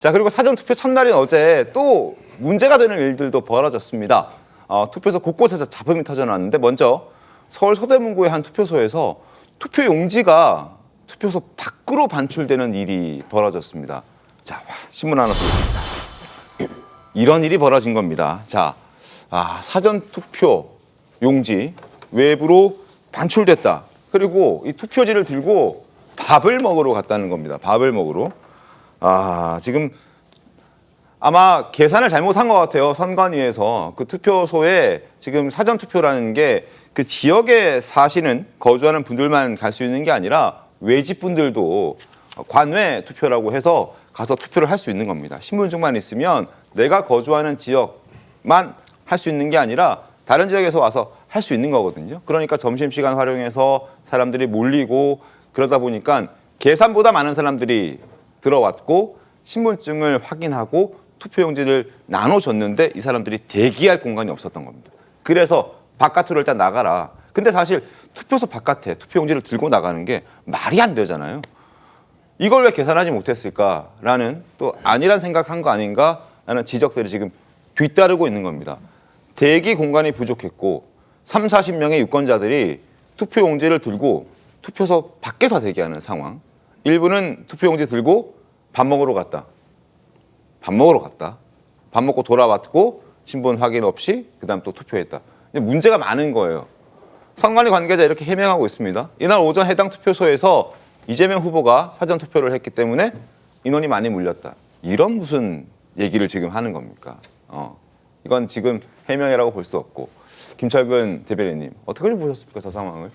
자, 그리고 사전투표 첫날인 어제 또 문제가 되는 일들도 벌어졌습니다. 투표소 곳곳에서 잡음이 터져나왔는데 먼저 서울 서대문구의 한 투표소에서 투표 용지가 투표소 밖으로 반출되는 일이 벌어졌습니다. 자, 신문 하나 보겠습니다. 이런 일이 벌어진 겁니다. 자, 사전투표 용지 외부로 반출됐다. 그리고 이 투표지를 들고 밥을 먹으러 갔다는 겁니다. 밥을 먹으러. 지금 아마 계산을 잘못한 것 같아요. 선관위에서. 그 투표소에 지금 사전투표라는 게 그 지역에 사시는, 거주하는 분들만 갈 수 있는 게 아니라 외집 분들도 관외 투표라고 해서 가서 투표를 할 수 있는 겁니다. 신분증만 있으면 내가 거주하는 지역만 할 수 있는 게 아니라 다른 지역에서 와서 할 수 있는 거거든요. 그러니까 점심시간 활용해서 사람들이 몰리고 그러다 보니까 계산보다 많은 사람들이 들어왔고 신분증을 확인하고 투표용지를 나눠줬는데 이 사람들이 대기할 공간이 없었던 겁니다. 그래서 바깥으로 일단 나가라. 근데 사실 투표소 바깥에 투표용지를 들고 나가는 게 말이 안 되잖아요. 이걸 왜 계산하지 못했을까라는 또 아니란 생각한 거 아닌가라는 지적들이 지금 뒤따르고 있는 겁니다. 대기 공간이 부족했고 30-40명의 유권자들이 투표용지를 들고 투표소 밖에서 대기하는 상황. 일부는 투표용지 들고 밥 먹으러 갔다. 밥 먹고 돌아왔고 신분 확인 없이 그다음 또 투표했다. 문제가 많은 거예요. 선관위 관계자 이렇게 해명하고 있습니다. 이날 오전 해당 투표소에서 이재명 후보가 사전투표를 했기 때문에 인원이 많이 몰렸다. 이런 무슨 얘기를 지금 하는 겁니까? 이건 지금 해명이라고 볼 수 없고. 김철근 대변인님, 어떻게 보셨습니까, 저 상황을?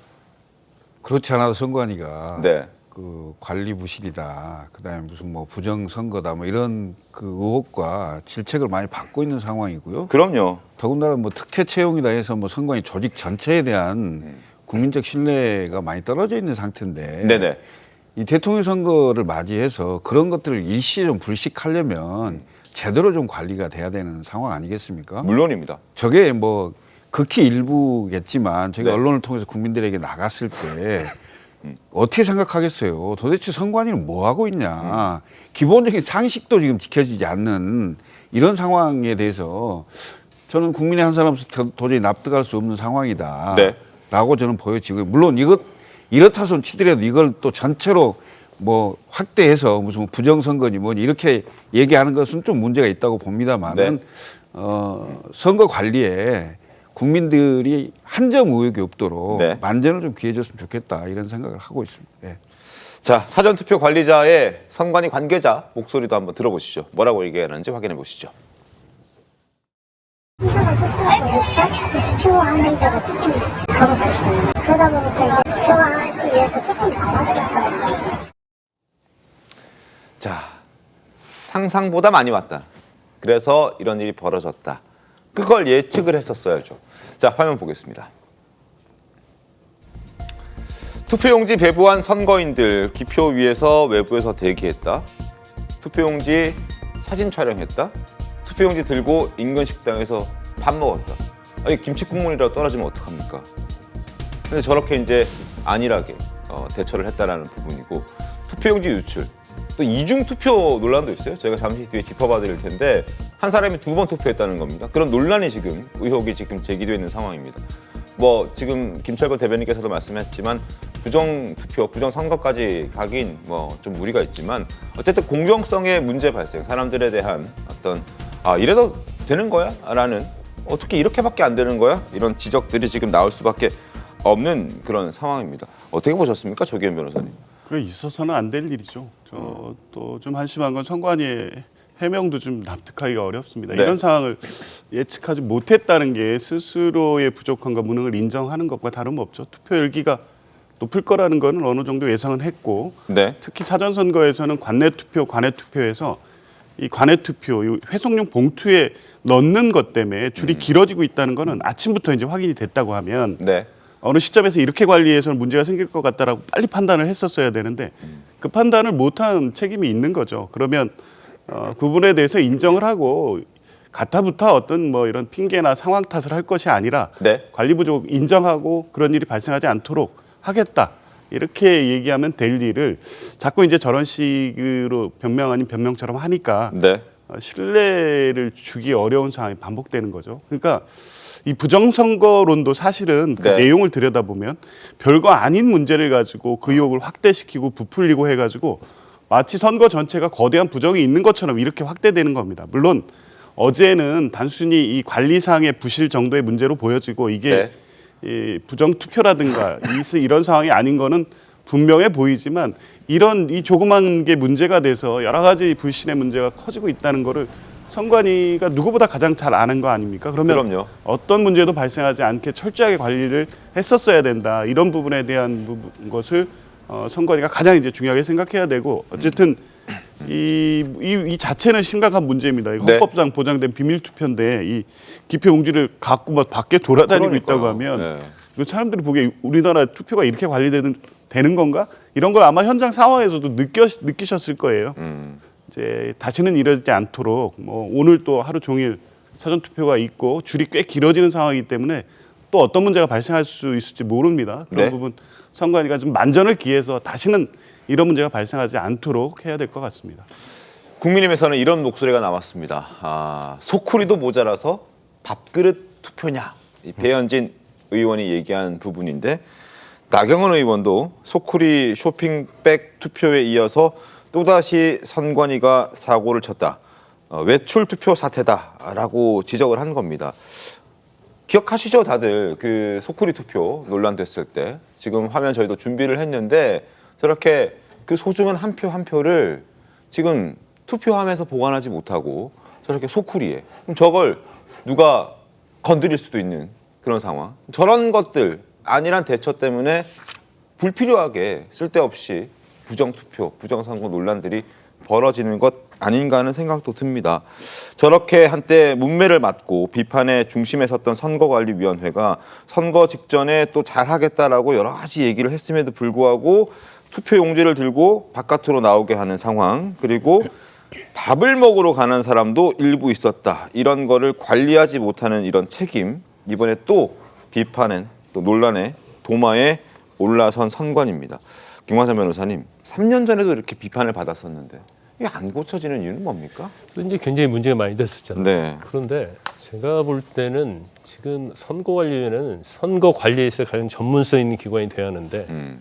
그렇지 않아도 선관위가 네. 그 관리 부실이다, 그다음에 무슨 뭐 부정 선거다, 뭐 이런 그 의혹과 질책을 많이 받고 있는 상황이고요. 그럼요. 더군다나 뭐 특혜 채용이다 해서 뭐 선관위 조직 전체에 대한 국민적 신뢰가 많이 떨어져 있는 상태인데, 네네. 이 대통령 선거를 맞이해서 그런 것들을 일시에 좀 불식하려면 제대로 좀 관리가 돼야 되는 상황 아니겠습니까? 물론입니다. 저게 뭐 극히 일부겠지만 저희가 네. 언론을 통해서 국민들에게 나갔을 때 어떻게 생각하겠어요? 도대체 선관위는 뭐 하고 있냐? 기본적인 상식도 지금 지켜지지 않는 이런 상황에 대해서 저는 국민의 한 사람으로서 도저히 납득할 수 없는 상황이다. 네. 라고 저는 보여지고요. 물론 이렇다 손 치더라도 이걸 또 전체로 뭐 확대해서 무슨 부정선거니 뭐니 이렇게 얘기하는 것은 좀 문제가 있다고 봅니다만은 네. 선거 관리에 국민들이 한 점 의혹이 없도록 네. 만전을 좀 기해줬으면 좋겠다 이런 생각을 하고 있습니다. 네. 자, 사전투표 관리자의 선관위 관계자 목소리도 한번 들어보시죠. 뭐라고 얘기하는지 확인해 보시죠. 투표하는 데가 조금 적었었어요. 그러다 보니까 이제 투표하기 위해서 조금 나왔어요. 자, 상상보다 많이 왔다. 그래서 이런 일이 벌어졌다. 그걸 예측을 했었어야죠. 자, 화면 보겠습니다. 투표용지 배부한 선거인들 기표 위에서 외부에서 대기했다. 투표용지 사진 촬영했다. 투표용지 들고 인근 식당에서 밥 먹었다. 아니, 김치 국물이라도 떨어지면 어떡합니까? 근데 저렇게 이제 안일하게 대처를 했다라는 부분이고, 투표용지 유출. 또 이중 투표 논란도 있어요. 저희가 잠시 뒤에 짚어봐 드릴 텐데 한 사람이 2번 투표했다는 겁니다. 그런 논란이 지금, 의혹이 지금 제기되어 있는 상황입니다. 뭐 지금 김철근 대변인께서도 말씀했지만 부정 투표, 부정 선거까지 가긴 뭐 좀 무리가 있지만 어쨌든 공정성의 문제 발생, 사람들에 대한 어떤 이래도 되는 거야? 라는, 어떻게 이렇게밖에 안 되는 거야? 이런 지적들이 지금 나올 수밖에 없는 그런 상황입니다. 어떻게 보셨습니까, 조기현 변호사님? 그게 있어서는 안 될 일이죠. 저 또 좀 한심한 건 선관위의 해명도 좀 납득하기가 어렵습니다. 네. 이런 상황을 예측하지 못했다는 게 스스로의 부족함과 무능을 인정하는 것과 다름없죠. 투표 열기가 높을 거라는 거는 어느 정도 예상은 했고, 네. 특히 사전선거에서는 관내 투표, 관외 투표에서 이 관외 투표, 이 회송용 봉투에 넣는 것 때문에 줄이 길어지고 있다는 거는 아침부터 이제 확인이 됐다고 하면 네. 어느 시점에서 이렇게 관리해서는 문제가 생길 것 같다라고 빨리 판단을 했었어야 되는데 그 판단을 못한 책임이 있는 거죠. 그러면 그 부분에 대해서 인정을 하고 가타부타 어떤 뭐 이런 핑계나 상황 탓을 할 것이 아니라 네. 관리 부족 인정하고 그런 일이 발생하지 않도록 하겠다. 이렇게 얘기하면 될 일을 자꾸 이제 저런 식으로 변명 아닌 변명처럼 하니까 네. 신뢰를 주기 어려운 상황이 반복되는 거죠. 그러니까 이 부정선거론도 사실은 그 네. 내용을 들여다보면 별거 아닌 문제를 가지고 그 의혹을 확대시키고 부풀리고 해가지고 마치 선거 전체가 거대한 부정이 있는 것처럼 이렇게 확대되는 겁니다. 물론 어제는 단순히 이 관리상의 부실 정도의 문제로 보여지고 이게 이 부정투표라든가 이런 상황이 아닌 거는 분명해 보이지만 이런 이 조그만 게 문제가 돼서 여러 가지 불신의 문제가 커지고 있다는 거를 선관위가 누구보다 가장 잘 아는 거 아닙니까? 그러면 그럼요. 어떤 문제도 발생하지 않게 철저하게 관리를 했었어야 된다. 이런 부분에 대한 것을 선관위가 가장 이제 중요하게 생각해야 되고 어쨌든 이 자체는 심각한 문제입니다. 이거 네. 헌법상 보장된 비밀 투표인데 이 기표 용지를 갖고 막 밖에 돌아다니고 그러니까요. 있다고 하면 네. 그 사람들이 보기에 우리나라 투표가 이렇게 되는 건가? 이런 걸 아마 현장 상황에서도 느끼셨을 거예요. 이제 다시는 이러지 않도록 뭐 오늘 또 하루 종일 사전 투표가 있고 줄이 꽤 길어지는 상황이기 때문에 또 어떤 문제가 발생할 수 있을지 모릅니다. 그런 네. 부분 선관위가 좀 만전을 기해서 다시는 이런 문제가 발생하지 않도록 해야 될 것 같습니다. 국민의힘에서는 이런 목소리가 나왔습니다. 소쿠리도 모자라서 밥그릇 투표냐? 이 배현진 의원이 얘기한 부분인데 나경원 의원도 소쿠리 쇼핑백 투표에 이어서 또다시 선관위가 사고를 쳤다. 외출 투표 사태다라고 지적을 한 겁니다. 기억하시죠, 다들 그 소쿠리 투표 논란됐을 때 지금 화면 저희도 준비를 했는데 저렇게 그 소중한 한 표 한 표를 지금 투표함에서 보관하지 못하고 저렇게 소쿠리에 그럼 저걸 누가 건드릴 수도 있는 그런 상황. 저런 것들 안일한 대처 때문에 불필요하게 쓸데없이 부정투표, 부정선거 논란들이 벌어지는 것 아닌가 하는 생각도 듭니다. 저렇게 한때 문매를 맞고 비판의 중심에 섰던 선거관리위원회가 선거 직전에 또 잘하겠다라고 여러 가지 얘기를 했음에도 불구하고 투표 용지를 들고 바깥으로 나오게 하는 상황, 그리고 밥을 먹으러 가는 사람도 일부 있었다. 이런 거를 관리하지 못하는 이런 책임, 이번에 또 비판엔 또 논란의 도마에 올라선 선관입니다. 김광삼 변호사님, 3년 전에도 이렇게 비판을 받았었는데 이게 안 고쳐지는 이유는 뭡니까? 또 이제 굉장히 문제가 많이 됐었잖아요. 네. 그런데 제가 볼 때는 지금 선거관리위원회는 선거 관리에 있어 가장 전문성 있는 기관이 돼야 하는데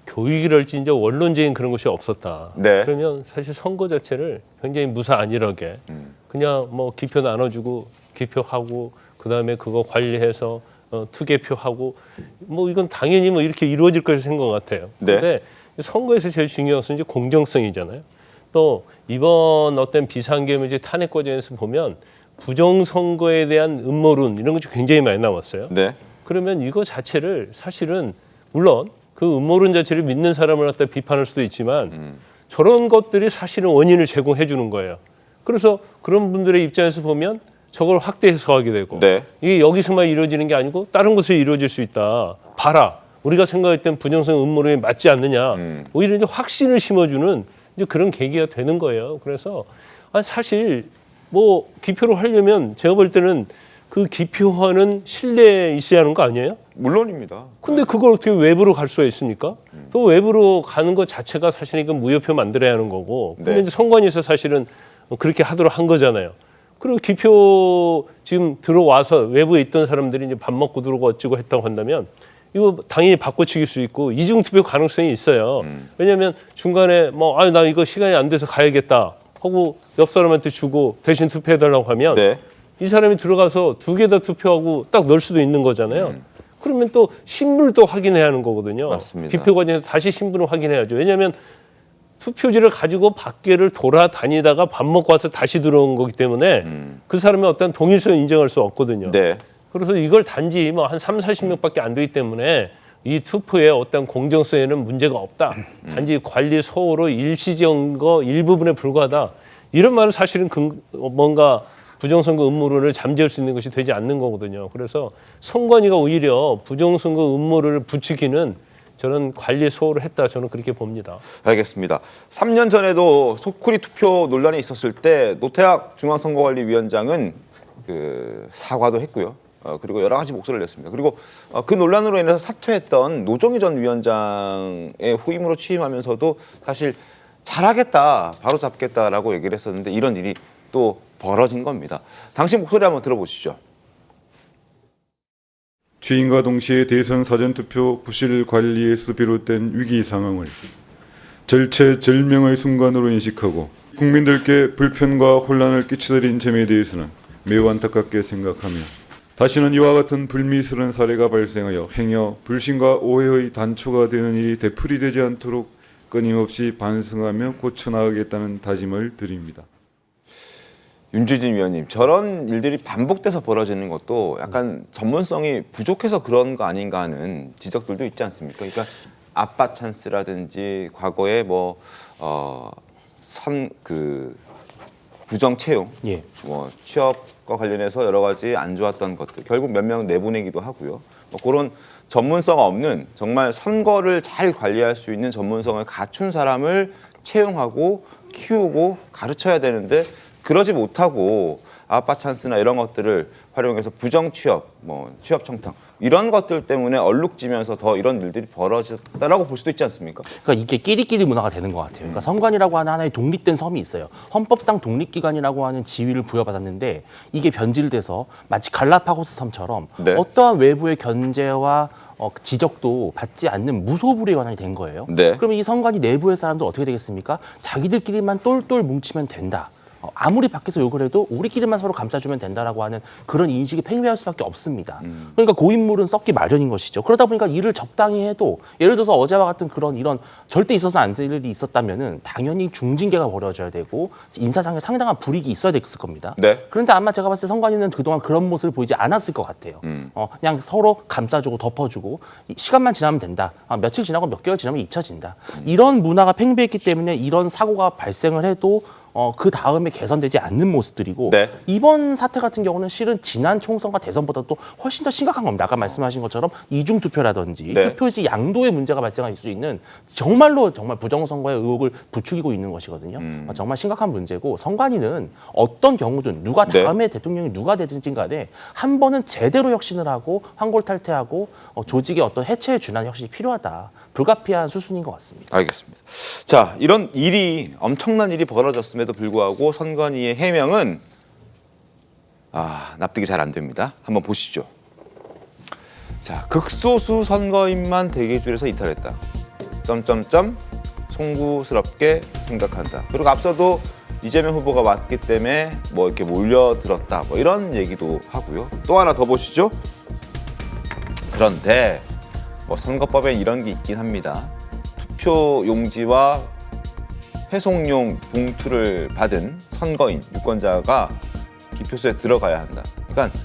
교육이랄지 이제 원론적인 그런 것이 없었다. 네. 그러면 사실 선거 자체를 굉장히 무사 안일하게 그냥 뭐 기표 나눠주고 기표하고 그 다음에 그거 관리해서 투개표하고 뭐 이건 당연히 뭐 이렇게 이루어질 것을 생각 같아요. 네. 그런데 선거에서 제일 중요한 것은 이제 공정성이잖아요. 또 이번 어떤 비상계엄의 탄핵 과정에서 보면 부정선거에 대한 음모론 이런 것이 굉장히 많이 나왔어요. 네. 그러면 이거 자체를 사실은 물론 그 음모론 자체를 믿는 사람을 갖다 비판할 수도 있지만 저런 것들이 사실은 원인을 제공해 주는 거예요. 그래서 그런 분들의 입장에서 보면 저걸 확대 해석하게 되고 네. 이게 여기서만 이루어지는 게 아니고 다른 곳에 이루어질 수 있다. 봐라. 우리가 생각했던 부정성 음모론이 맞지 않느냐. 오히려 이제 확신을 심어주는 이제 그런 계기가 되는 거예요. 그래서 사실 뭐 기표를 하려면 제가 볼 때는 그 기표하는 신뢰에 있어야 하는 거 아니에요? 물론입니다. 근데 그걸 어떻게 외부로 갈 수가 있습니까? 또 외부로 가는 것 자체가 사실 이건 무효표 만들어야 하는 거고. 근데 네. 이제 선관위에서 사실은 그렇게 하도록 한 거잖아요. 그리고 기표 지금 들어와서 외부에 있던 사람들이 이제 밥 먹고 들어오고 어쩌고 했다고 한다면 이거 당연히 바꿔치길 수 있고 이중 투표 가능성이 있어요. 왜냐하면 중간에 뭐 나 이거 시간이 안 돼서 가야겠다 하고 옆 사람한테 주고 대신 투표해달라고 하면 네. 이 사람이 들어가서 두 개 다 투표하고 딱 넣을 수도 있는 거잖아요. 그러면 또 신분을 또 확인해야 하는 거거든요. 맞습니다. 기표 과정에서 다시 신분을 확인해야죠. 왜냐하면 투표지를 가지고 밖에를 돌아다니다가 밥 먹고 와서 다시 들어온 거기 때문에 그 사람의 어떤 동일성을 인정할 수 없거든요. 네. 그래서 이걸 단지 뭐 한 30-40명밖에 안 되기 때문에 이 투표의 어떤 공정성에는 문제가 없다. 단지 관리 소홀로 일시적인 거 일부분에 불과하다. 이런 말은 사실은 뭔가 부정선거 음모론을 잠재울 수 있는 것이 되지 않는 거거든요. 그래서 선관위가 오히려 부정선거 음모론을 부추기는 저는 관리 소홀을 했다. 저는 그렇게 봅니다. 알겠습니다. 3년 전에도 소쿠리 투표 논란이 있었을 때 노태학 중앙선거관리위원장은 그 사과도 했고요. 그리고 여러 가지 목소리를 냈습니다. 그리고 그 논란으로 인해서 사퇴했던 노정희 전 위원장의 후임으로 취임하면서도 사실 잘하겠다, 바로 잡겠다라고 얘기를 했었는데 이런 일이 또 벌어진 겁니다. 당신 목소리 한번 들어보시죠. 취임과 동시에 대선 사전투표 부실 관리에서 비롯된 위기 상황을 절체절명의 순간으로 인식하고 국민들께 불편과 혼란을 끼쳐드린 점에 대해서는 매우 안타깝게 생각하며 다시는 이와 같은 불미스러운 사례가 발생하여 행여 불신과 오해의 단초가 되는 일이 되풀이되지 않도록 끊임없이 반성하며 고쳐나가겠다는 다짐을 드립니다. 윤주진 위원님, 저런 일들이 반복돼서 벌어지는 것도 약간 전문성이 부족해서 그런 거 아닌가 하는 지적들도 있지 않습니까? 그러니까 아빠 찬스라든지 과거에 부정 채용, 예. 취업과 관련해서 여러 가지 안 좋았던 것들 결국 몇 명 내보내기도 하고요. 그런 전문성 없는 정말 선거를 잘 관리할 수 있는 전문성을 갖춘 사람을 채용하고 키우고 가르쳐야 되는데 그러지 못하고 아빠 찬스나 이런 것들을 활용해서 부정 취업, 취업 청탁 이런 것들 때문에 얼룩지면서 더 이런 일들이 벌어졌다라고 볼 수도 있지 않습니까? 그러니까 이게 끼리끼리 문화가 되는 것 같아요. 그러니까 선관위라고 하는 하나의 독립된 섬이 있어요. 헌법상 독립기관이라고 하는 지위를 부여받았는데 이게 변질돼서 마치 갈라파고스 섬처럼 네. 어떠한 외부의 견제와 지적도 받지 않는 무소불위의 관할이 된 거예요. 네. 그러면 이 선관위 내부의 사람들 어떻게 되겠습니까? 자기들끼리만 똘똘 뭉치면 된다. 아무리 밖에서 욕을 해도 우리끼리만 서로 감싸주면 된다라고 하는 그런 인식이 팽배할 수밖에 없습니다. 그러니까 고인물은 썩기 마련인 것이죠. 그러다 보니까 일을 적당히 해도 예를 들어서 어제와 같은 이런 절대 있어서는 안 될 일이 있었다면은 당연히 중징계가 벌어져야 되고 인사상에 상당한 불이익이 있어야 됐을 겁니다. 네. 그런데 아마 제가 봤을 때 선관위는 그동안 그런 모습을 보이지 않았을 것 같아요. 그냥 서로 감싸주고 덮어주고 시간만 지나면 된다. 며칠 지나고 몇 개월 지나면 잊혀진다. 이런 문화가 팽배했기 때문에 이런 사고가 발생을 해도 그 다음에 개선되지 않는 모습들이고 네. 이번 사태 같은 경우는 실은 지난 총선과 대선보다도 훨씬 더 심각한 겁니다. 아까 말씀하신 것처럼 이중투표라든지 네. 투표지 양도의 문제가 발생할 수 있는 정말 부정선거의 의혹을 부추기고 있는 것이거든요. 정말 심각한 문제고 선관위는 어떤 경우든 누가 네. 다음에 대통령이 누가 되든지 간에 한 번은 제대로 혁신을 하고 환골탈퇴하고 조직의 어떤 해체에 준하는 혁신이 필요하다. 불가피한 수순인 것 같습니다. 알겠습니다. 자, 이런 엄청난 일이 벌어졌음에도 불구하고 선관위의 해명은 납득이 잘 안 됩니다. 한번 보시죠. 자, 극소수 선거인만 대기줄에서 이탈했다. 송구스럽게 생각한다. 그리고 앞서도 이재명 후보가 왔기 때문에 이렇게 몰려들었다. 이런 얘기도 하고요. 또 하나 더 보시죠. 그런데 선거법에 이런 게 있긴 합니다. 투표 용지와 회송용 봉투를 받은 선거인, 유권자가 기표소에 들어가야 한다. 그러니까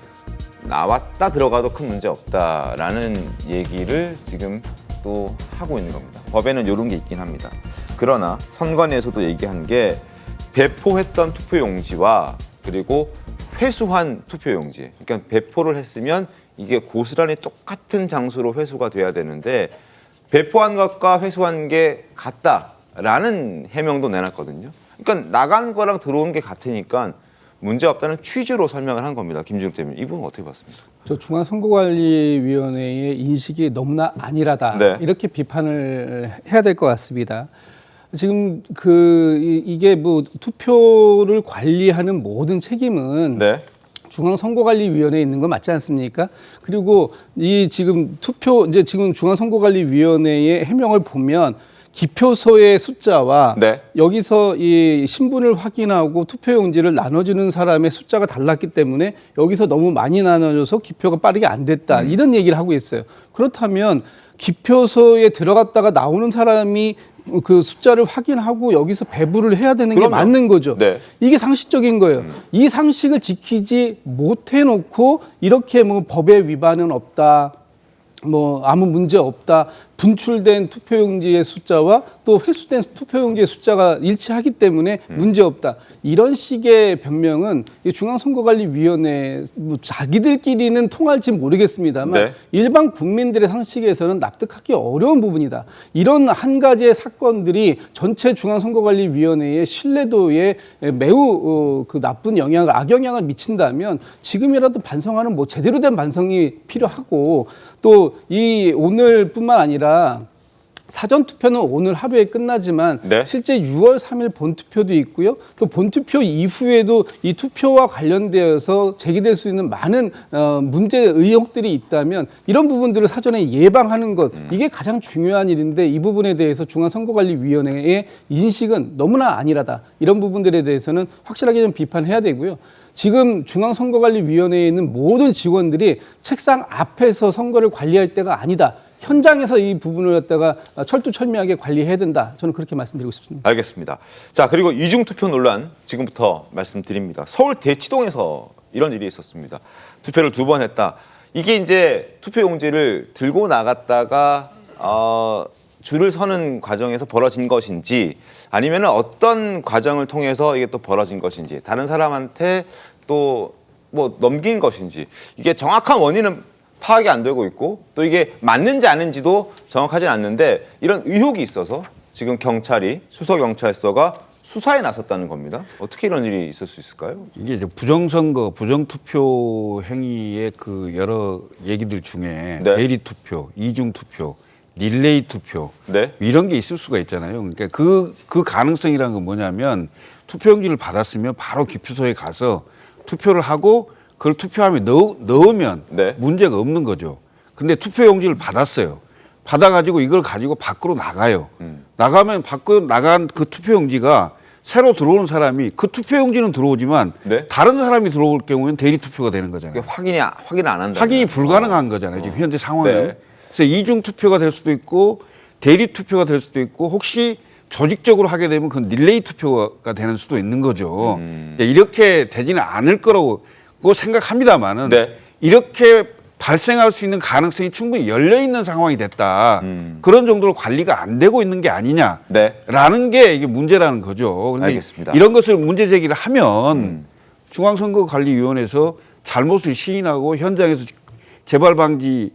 나왔다 들어가도 큰 문제 없다라는 얘기를 지금 또 하고 있는 겁니다. 법에는 이런 게 있긴 합니다. 그러나 선관위에서도 얘기한 게 배포했던 투표 용지와 그리고 회수한 투표 용지. 그러니까 배포를 했으면 이게 고스란히 똑같은 장소로 회수가 돼야 되는데 배포한 것과 회수한 게 같다라는 해명도 내놨거든요. 그러니까 나간 거랑 들어온 게 같으니까 문제 없다는 취지로 설명을 한 겁니다. 김준욱 대변인, 이 부분 어떻게 봤습니까? 저 중앙선거관리위원회의 인식이 너무나 안일하다. 네. 이렇게 비판을 해야 될 것 같습니다. 지금 이게 투표를 관리하는 모든 책임은 네. 중앙선거관리위원회에 있는 거 맞지 않습니까? 그리고 지금 지금 중앙선거관리위원회의 해명을 보면 기표소의 숫자와 네. 여기서 이 신분을 확인하고 투표용지를 나눠주는 사람의 숫자가 달랐기 때문에 여기서 너무 많이 나눠줘서 기표가 빠르게 안 됐다. 이런 얘기를 하고 있어요. 그렇다면 기표소에 들어갔다가 나오는 사람이 그 숫자를 확인하고 여기서 배부를 해야 되는 그럼요. 게 맞는 거죠. 네. 이게 상식적인 거예요. 이 상식을 지키지 못해놓고 이렇게 법의 위반은 없다. 아무 문제 없다. 분출된 투표용지의 숫자와 또 회수된 투표용지의 숫자가 일치하기 때문에 문제없다. 이런 식의 변명은 이 중앙선거관리위원회 뭐 자기들끼리는 통할지 모르겠습니다만 네. 일반 국민들의 상식에서는 납득하기 어려운 부분이다. 이런 한 가지의 사건들이 전체 중앙선거관리위원회의 신뢰도에 매우 그 나쁜 영향을 악영향을 미친다면 지금이라도 반성하는 뭐 제대로 된 반성이 필요하고 또 이 오늘뿐만 아니라 사전 투표는 오늘 하루에 끝나지만 네. 실제 6월 3일 본투표도 있고요. 또 본투표 이후에도 이 투표와 관련되어서 제기될 수 있는 많은 문제 의혹들이 있다면 이런 부분들을 사전에 예방하는 것 이게 가장 중요한 일인데 이 부분에 대해서 중앙선거관리위원회의 인식은 너무나 안일하다. 이런 부분들에 대해서는 확실하게 좀 비판해야 되고요. 지금 중앙선거관리위원회에 있는 모든 직원들이 책상 앞에서 선거를 관리할 때가 아니다. 현장에서 이 부분을 갖다가 철두철미하게 관리해야 된다. 저는 그렇게 말씀드리고 싶습니다. 알겠습니다. 자, 그리고 이중투표 논란 지금부터 말씀드립니다. 서울 대치동에서 이런 일이 있었습니다. 투표를 2번 했다. 이게 이제 투표용지를 들고 나갔다가 줄을 서는 과정에서 벌어진 것인지 아니면 어떤 과정을 통해서 이게 또 벌어진 것인지 다른 사람한테 또 뭐 넘긴 것인지 이게 정확한 원인은 파악이 안 되고 있고 또 이게 맞는지 아닌지도 정확하진 않는데 이런 의혹이 있어서 지금 경찰이 수서경찰서가 수사에 나섰다는 겁니다. 어떻게 이런 일이 있을 수 있을까요? 이게 이제 부정선거, 부정투표 행위의 그 여러 얘기들 중에 네. 대리투표, 이중투표, 릴레이 투표 네. 이런 게 있을 수가 있잖아요. 그러니까 그 가능성이라는 건 뭐냐면 투표용지를 받았으면 바로 기표소에 가서 투표를 하고 그걸 투표함에 넣으면 네. 문제가 없는 거죠. 근데 투표용지를 받았어요. 받아가지고 이걸 가지고 밖으로 나가요. 나가면 밖으로 나간 그 투표용지가 새로 들어오는 사람이 그 투표용지는 들어오지만 네. 다른 사람이 들어올 경우에는 대리투표가 되는 거잖아요. 이게 확인을 안 한다. 확인이 불가능한 거잖아요. 지금 현재 상황은. 네. 그래서 이중 투표가 될 수도 있고 대리 투표가 될 수도 있고 혹시 조직적으로 하게 되면 그건 릴레이 투표가 되는 수도 있는 거죠. 이렇게 되지는 않을 거라고 생각합니다만은 네. 이렇게 발생할 수 있는 가능성이 충분히 열려 있는 상황이 됐다. 그런 정도로 관리가 안 되고 있는 게 아니냐라는 네. 게 이게 문제라는 거죠. 그런데 알겠습니다. 이런 것을 문제 제기를 하면 중앙선거관리위원회에서 잘못을 시인하고 현장에서 재발 방지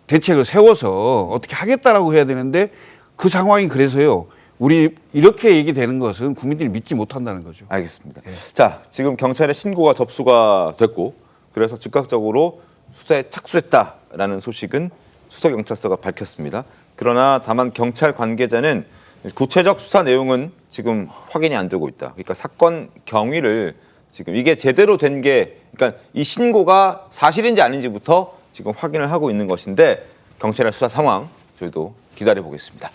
대책을 세워서 어떻게 하겠다라고 해야 되는데 그 상황이 그래서요. 우리 이렇게 얘기되는 것은 국민들이 믿지 못한다는 거죠. 알겠습니다. 자, 지금 경찰의 신고가 접수가 됐고 그래서 즉각적으로 수사에 착수했다라는 소식은 수서경찰서가 밝혔습니다. 그러나 다만 경찰 관계자는 구체적 수사 내용은 지금 확인이 안 되고 있다. 그러니까 사건 경위를 지금 이게 제대로 된 게 그러니까 이 신고가 사실인지 아닌지부터 지금 확인을 하고 있는 것인데 경찰의 수사 상황 저희도 기다려 보겠습니다.